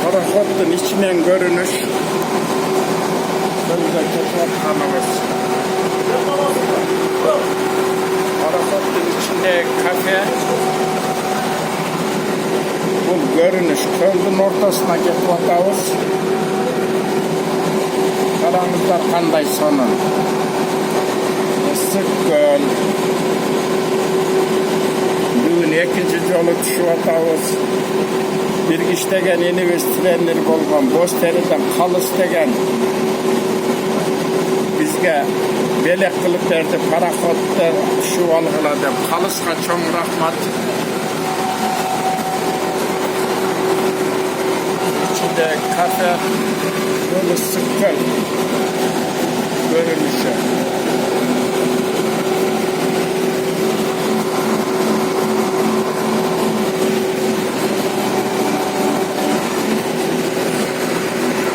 paraxottun içinden görünüş. Şöyle tekrar tanımız. Paraxottun içinde kafe. Bu görünüş köyün ortasına getiriyoruz. Aramızda kanday sonu. Sık göl. Bugün ikinci yolu düşüyoruz. Bir iştegen üniversiteler olgan Bosteriden kalış degen bizge belek kılıp verdi paraxotda şu algıladı. Kalışka çoğun rahmat. İçinde kafe, yolu sık göl görünüşü.